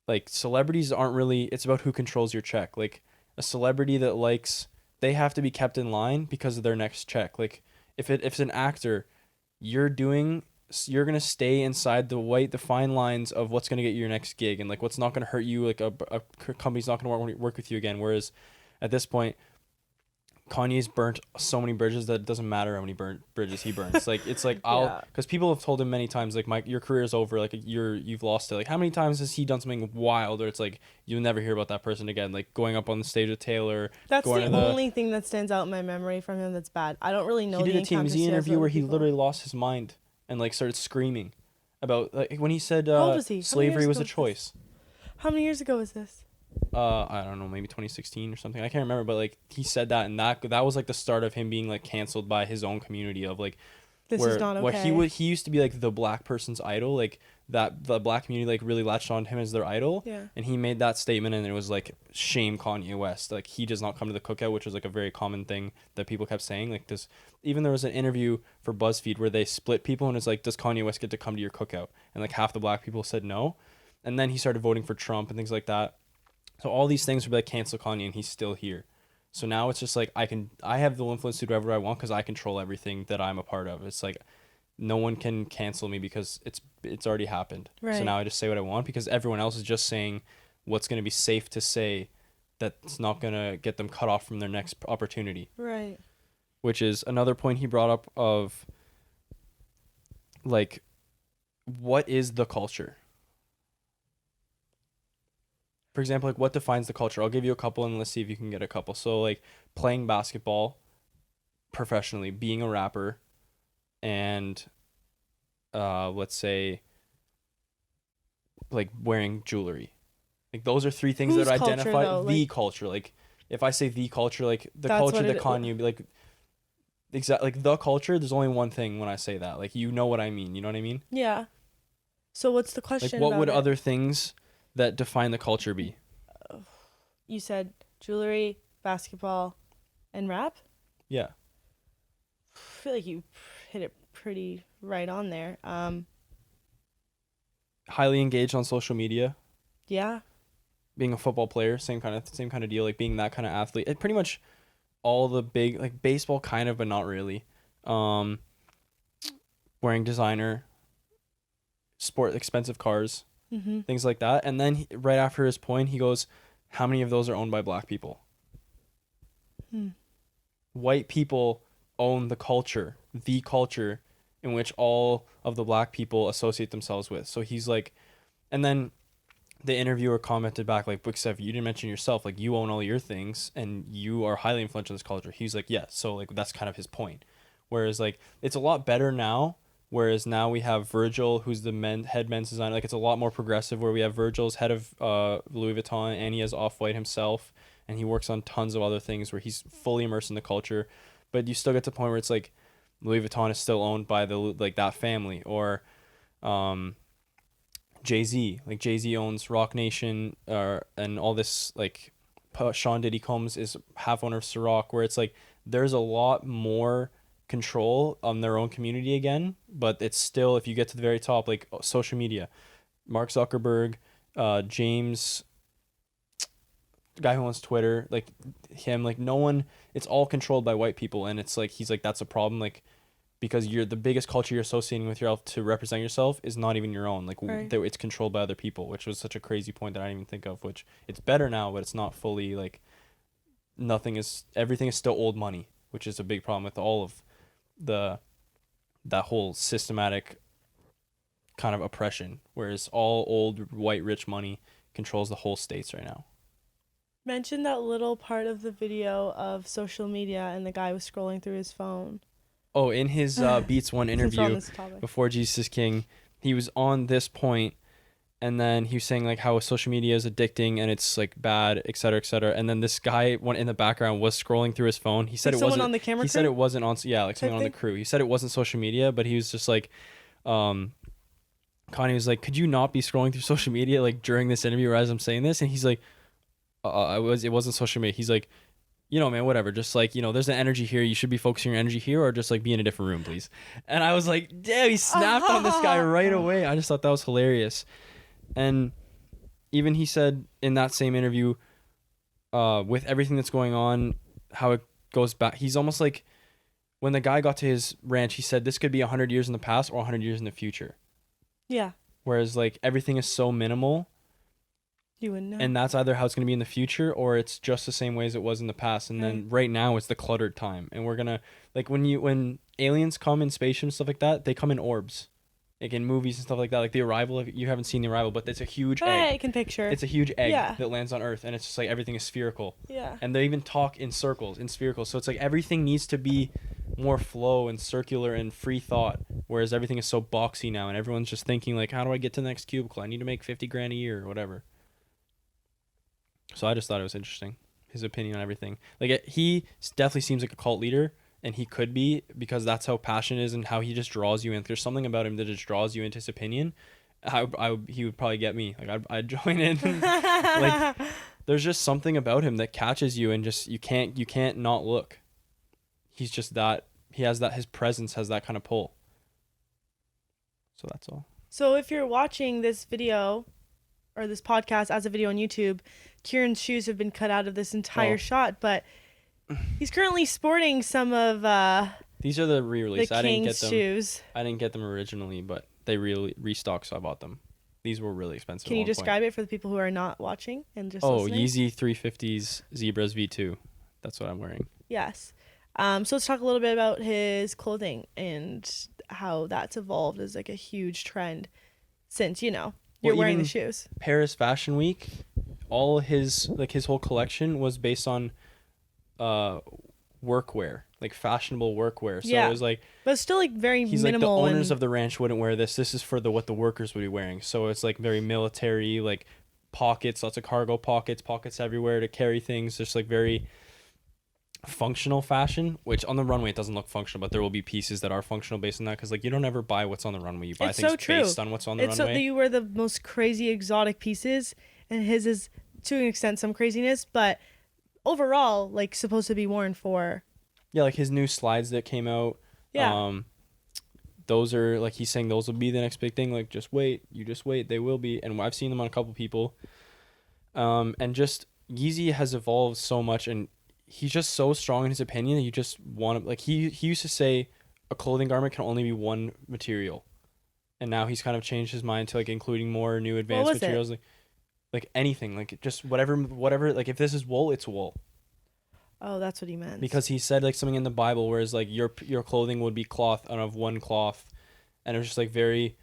like celebrities aren't really, it's about who controls your check. Like a celebrity that likes, they have to be kept in line because of their next check. Like if it's an actor, you're going to stay inside the fine lines of what's going to get you your next gig and like what's not going to hurt you. Like a company's not going to work with you again. Whereas at this point, Kanye's burnt so many bridges that it doesn't matter how many bridges he burns. Like it's like because people have told him many times like your career is over, like you've lost it. Like how many times has he done something wild or it's like you'll never hear about that person again? Like going up on the stage with Taylor. That's the only thing that stands out in my memory from him that's bad. I don't really know. He did a TMZ interview where he literally lost his mind and like started screaming about like when he said slavery was a choice. How many years ago was this? I don't know, maybe 2016 or something. I can't remember, but like he said that, and that was like the start of him being like canceled by his own community of like this is not okay. He used to be like the black person's idol, like that the black community like really latched on to him as their idol. Yeah. And he made that statement, and it was like shame Kanye West. Like he does not come to the cookout, which was like a very common thing that people kept saying. Like this, even there was an interview for BuzzFeed where they split people, and it's like, does Kanye West get to come to your cookout? And like half the black people said no, and then he started voting for Trump and things like that. So all these things would be like cancel Kanye, and he's still here. So now it's just like I have the influence to do whatever I want because I control everything that I'm a part of. It's like no one can cancel me because it's already happened. Right. So now I just say what I want because everyone else is just saying what's going to be safe to say that's not going to get them cut off from their next opportunity. Right. Which is another point he brought up of, like, what is the culture? For example, like, what defines the culture? I'll give you a couple and let's see if you can get a couple. So, like, playing basketball professionally, being a rapper, and let's say, like, wearing jewelry. Like, those are three things that identify the culture. Like, if I say the culture, like, the culture that Kanye, like, exactly, like, the culture, there's only one thing when I say that. Like, you know what I mean. You know what I mean? Yeah. So what's the question? Like, what would other things that define the culture be? You said jewelry, basketball, and rap? Yeah. I feel like you hit it pretty right on there. Highly engaged on social media. Yeah. Being a football player, same kind of deal. Like, being that kind of athlete. It pretty much all the big, like, baseball kind of, but not really. Wearing designer, expensive cars, things like that. And then right after his point, he goes, how many of those are owned by black people? White people own the culture in which all of the black people associate themselves with. So he's like, and then the interviewer commented back, like, Booksef, you didn't mention yourself, like, you own all your things and you are highly influential in this culture. He's like, yeah. So, like, that's kind of his point. Whereas, like, it's a lot better now. Whereas now we have Virgil, who's the head men's designer. Like, it's a lot more progressive, where we have Virgil's head of Louis Vuitton, and he has Off-White himself, and he works on tons of other things where he's fully immersed in the culture. But you still get to the point where it's like Louis Vuitton is still owned by that family, or Jay-Z. Like, Jay-Z owns Rock Nation, and all this, like, Sean Diddy Combs is half owner of Ciroc, where it's like there's a lot more control on their own community again, but it's still, if you get to the very top, like, social media, Mark Zuckerberg, James, the guy who owns Twitter, like, him, like, no one, it's all controlled by white people. And it's like, he's like, that's a problem, like, because you're the biggest culture you're associating with yourself to represent yourself is not even your own. Like, right. It's controlled by other people, which was such a crazy point that I didn't even think of, which it's better now, but it's not fully, like, everything is still old money, which is a big problem with all of that whole systematic kind of oppression, whereas all old white rich money controls the whole states right now. Mention that little part of the video of social media and the guy was scrolling through his phone. Oh, in his Beats One interview before Jesus is King, he was on this point, and then he was saying, like, how social media is addicting and it's, like, bad, et cetera, et cetera. And then this guy in the background was scrolling through his phone. He said it wasn't on the camera. He said it wasn't on. Yeah, like someone on the crew. He said it wasn't social media, but he was just like, Kanye was like, could you not be scrolling through social media, like, during this interview, or as I'm saying this? And he's like, it wasn't social media. He's like, you know, man, whatever. Just, like, you know, there's an energy here. You should be focusing your energy here, or just, like, be in a different room, please. And I was like, damn, he snapped on this guy right away. I just thought that was hilarious. And even he said in that same interview, with everything that's going on, how it goes back, he's almost like, when the guy got to his ranch, he said this could be 100 years in the past or 100 years in the future. Yeah. Whereas, like, everything is so minimal. You wouldn't know. And that's either how it's going to be in the future, or it's just the same way as it was in the past. And then right now it's the cluttered time. And we're going to, like, when aliens come in spaceships and stuff like that, they come in orbs. Like, in movies and stuff like that, like The Arrival. You haven't seen The Arrival, but it's a huge egg. I can picture. It's a huge egg that lands on Earth, and it's just like everything is spherical. Yeah. And they even talk in circles, in spherical. So it's like everything needs to be more flow and circular and free thought, whereas everything is so boxy now, and everyone's just thinking, like, how do I get to the next cubicle? I need to make $50,000 a year or whatever. So I just thought it was interesting, his opinion on everything. Like, he definitely seems like a cult leader. And he could be, because that's how passionate is and how he just draws you in. There's something about him that just draws you into his opinion. He would probably get me. Like, I'd join in. Like, there's just something about him that catches you, and just you can't not look. He's just that. He has that. His presence has that kind of pull. So that's all. So if you're watching this video or this podcast as a video on YouTube, Kieran's shoes have been cut out of this entire shot, but he's currently sporting some of these are the re-release. I didn't get them. Shoes. I didn't get them originally, but they restocked, so I bought them. These were really expensive. Can you describe it for the people who are not watching and just listening? Yeezy 350s Zebras V2. That's what I'm wearing. Yes. So let's talk a little bit about his clothing and how that's evolved as like a huge trend since, you're wearing the shoes. Paris Fashion Week, all his whole collection was based on workwear, like fashionable workwear. So it was like, but it's still like very he's minimal. Like the owners of the ranch wouldn't wear this. This is for what the workers would be wearing. So it's like very military, like pockets, lots of cargo pockets everywhere to carry things. Just like very functional fashion, which on the runway it doesn't look functional, but there will be pieces that are functional based on that, because like you don't ever buy what's on the runway. You buy things based on what's on the runway. It's so that you wear the most crazy exotic pieces, and his is to an extent some craziness, but overall like supposed to be worn for like his new slides that came out. Those are like, he's saying those will be the next big thing. Like, just wait, they will be. And I've seen them on a couple people. And just Yeezy has evolved so much, and he's just so strong in his opinion that you just want to, like, he used to say a clothing garment can only be one material, and now he's kind of changed his mind to like including more new advanced materials. Like anything, like just whatever, like if this is wool, it's wool. Oh, that's what he meant. Because he said like something in the Bible, whereas like your clothing would be cloth out of one cloth, and it was just like very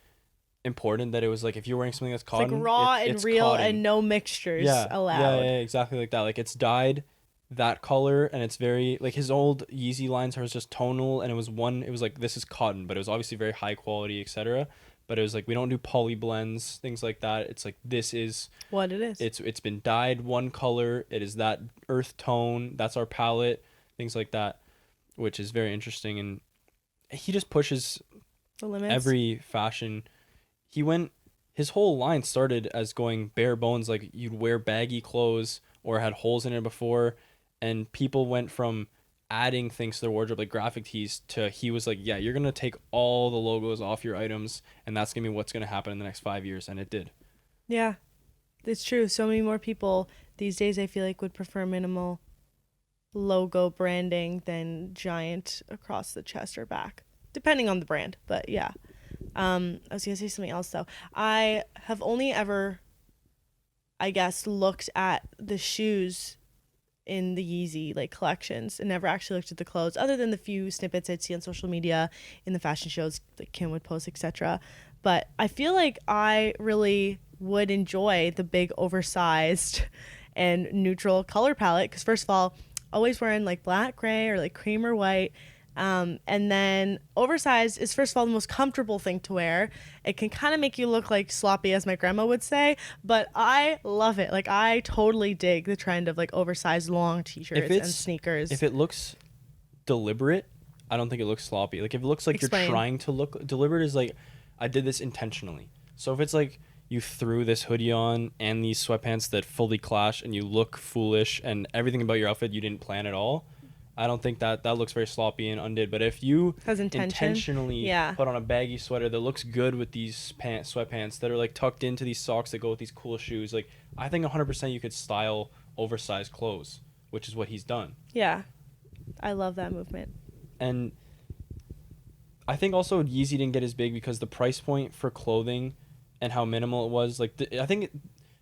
important that it was like if you're wearing something that's cotton, it's like raw and real cotton. And no mixtures allowed. Yeah, exactly like that. Like it's dyed that color, and it's very like his old Yeezy lines was just tonal, and it was like this is cotton, but it was obviously very high quality, etc. But it was like we don't do poly blends, things like that. It's like this is what it is. It's been dyed one color. It is that earth tone. That's our palette. Things like that, which is very interesting. And he just pushes the limits. Every fashion. His whole line started as going bare bones, like you'd wear baggy clothes or had holes in it before, and people went from adding things to their wardrobe like graphic tees to he was like, yeah, you're gonna take all the logos off your items, and that's gonna be what's gonna happen in the next 5 years. And it did. Yeah, it's true. So many more people these days I feel like would prefer minimal logo branding than giant across the chest or back, depending on the brand. But yeah, I was gonna say something else though. I have only ever, I guess, looked at the shoes in the Yeezy like collections and never actually looked at the clothes, other than the few snippets I'd see on social media in the fashion shows like Kim would post, etc. But I feel like I really would enjoy the big oversized and neutral color palette, because first of all, always wearing like black, gray, or like cream or white. And then oversized is first of all the most comfortable thing to wear. It can kind of make you look like sloppy, as my grandma would say, but I love it. Like I totally dig the trend of like oversized long t-shirts and sneakers. If it looks deliberate, I don't think it looks sloppy. Like if it looks like you're trying to look deliberate, is like I did this intentionally. So if it's like you threw this hoodie on and these sweatpants that fully clash and you look foolish and everything about your outfit you didn't plan at all, I don't think that looks very sloppy and undid. But if you intentionally put on a baggy sweater that looks good with these sweatpants that are like tucked into these socks that go with these cool shoes, like I think 100% you could style oversized clothes, which is what he's done. Yeah, I love that movement. And I think also Yeezy didn't get as big because the price point for clothing and how minimal it was. Like I think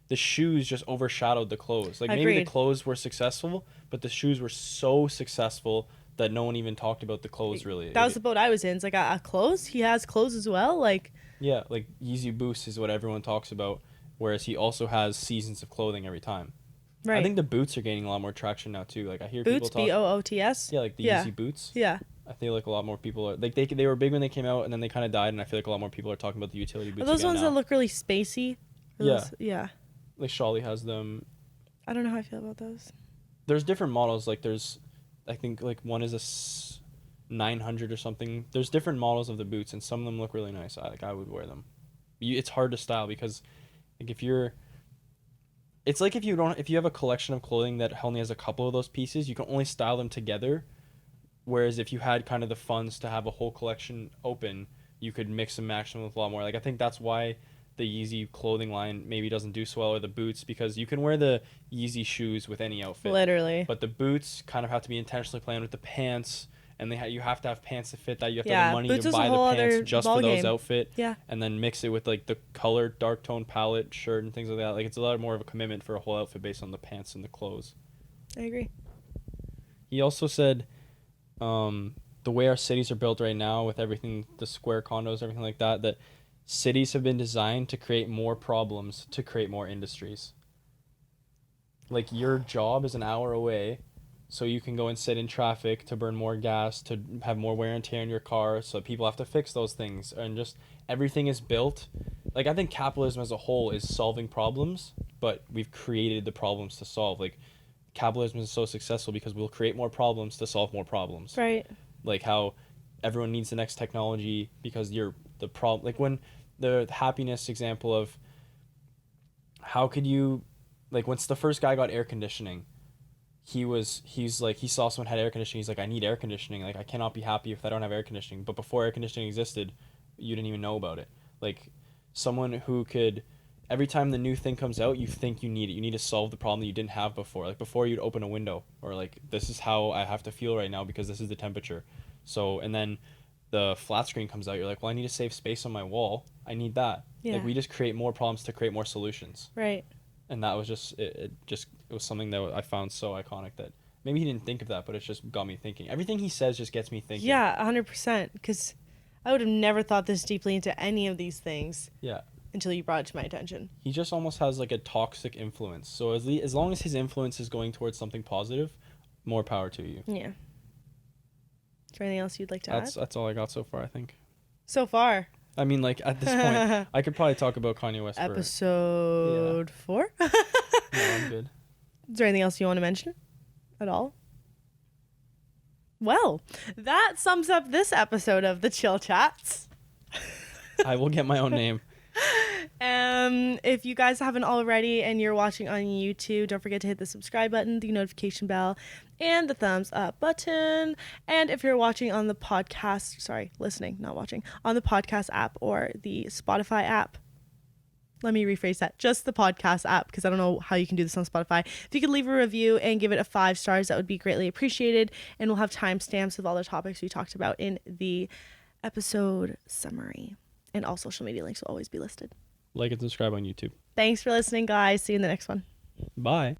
the shoes just overshadowed the clothes. Like maybe the clothes were successful, but the shoes were so successful that no one even talked about the clothes really. That was the boat I was in. It's like a clothes. He has clothes as well. Like yeah, like Yeezy Boost is what everyone talks about, whereas he also has seasons of clothing every time. Right. I think the boots are gaining a lot more traction now too. Like I hear people talk. Boots, Yeah, like the Yeezy boots. Yeah. I feel like a lot more people are like they were big when they came out, and then they kind of died, and I feel like a lot more people are talking about the utility boots. Are those ones now. that look really spacey? Yeah. Like Shawley has them. I don't know how I feel about those. There's different models. Like there's, I think like one is a 900 or something. There's different models of the boots, and some of them look really nice. I would wear them. It's hard to style because, like it's like if you have a collection of clothing that only has a couple of those pieces, you can only style them together. Whereas if you had kind of the funds to have a whole collection open, you could mix and match them with a lot more. Like I think that's why the Yeezy clothing line maybe doesn't do so well, or the boots, because you can wear the Yeezy shoes with any outfit. Literally. But the boots kind of have to be intentionally planned with the pants and you have to have pants to fit that. You have to Yeah, have the money boots to is a buy the whole pants other just ball for those game. outfit. Yeah. And then mix it with like the color dark tone palette shirt and things like that. Like it's a lot more of a commitment for a whole outfit based on the pants and the clothes. I agree. He also said, the way our cities are built right now with everything, the square condos, everything like that, that cities have been designed to create more problems to create more industries. Like your job is an hour away, so you can go and sit in traffic to burn more gas, to have more wear and tear in your car, so people have to fix those things. And just everything is built. Like I think capitalism as a whole is solving problems, but we've created the problems to solve. Like capitalism is so successful because we'll create more problems to solve more problems. Right. Like how everyone needs the next technology because the problem, like when the happiness example of how could you, like once the first guy got air conditioning, he's like, he saw someone had air conditioning, he's like, I need air conditioning, like I cannot be happy if I don't have air conditioning. But before air conditioning existed, you didn't even know about it. Like someone who could, every time the new thing comes out, you think you need to solve the problem that you didn't have before. Like before you'd open a window, or like this is how I have to feel right now because this is the temperature. So, and then the flat screen comes out, you're like, well, I need to save space on my wall, I need that. Yeah. Like we just create more problems to create more solutions. Right. And that was just it was something that I found so iconic that maybe he didn't think of that, but it just got me thinking. Everything he says just gets me thinking. Yeah, 100%. Because I would have never thought this deeply into any of these things. Yeah. Until you brought it to my attention. He just almost has like a toxic influence. So as long as his influence is going towards something positive, more power to you. Yeah. Is there anything else you'd like to add? That's all I got so far, I think. So far. I mean, like at this point, I could probably talk about Kanye West. Episode 4. No, I'm good. Is there anything else you want to mention at all? Well, that sums up this episode of the Chill Chats. I will get my own name. If you guys haven't already and you're watching on YouTube, don't forget to hit the subscribe button, the notification bell, and the thumbs up button. And if you're watching on the podcast, listening, not watching, on the podcast app or the Spotify app, let me rephrase that, just the podcast app, because I don't know how you can do this on Spotify. If you could leave a review and give it a 5 stars, that would be greatly appreciated. And we'll have timestamps of all the topics we talked about in the episode summary. And all social media links will always be listed. Like and subscribe on YouTube. Thanks for listening, guys. See you in the next one. Bye.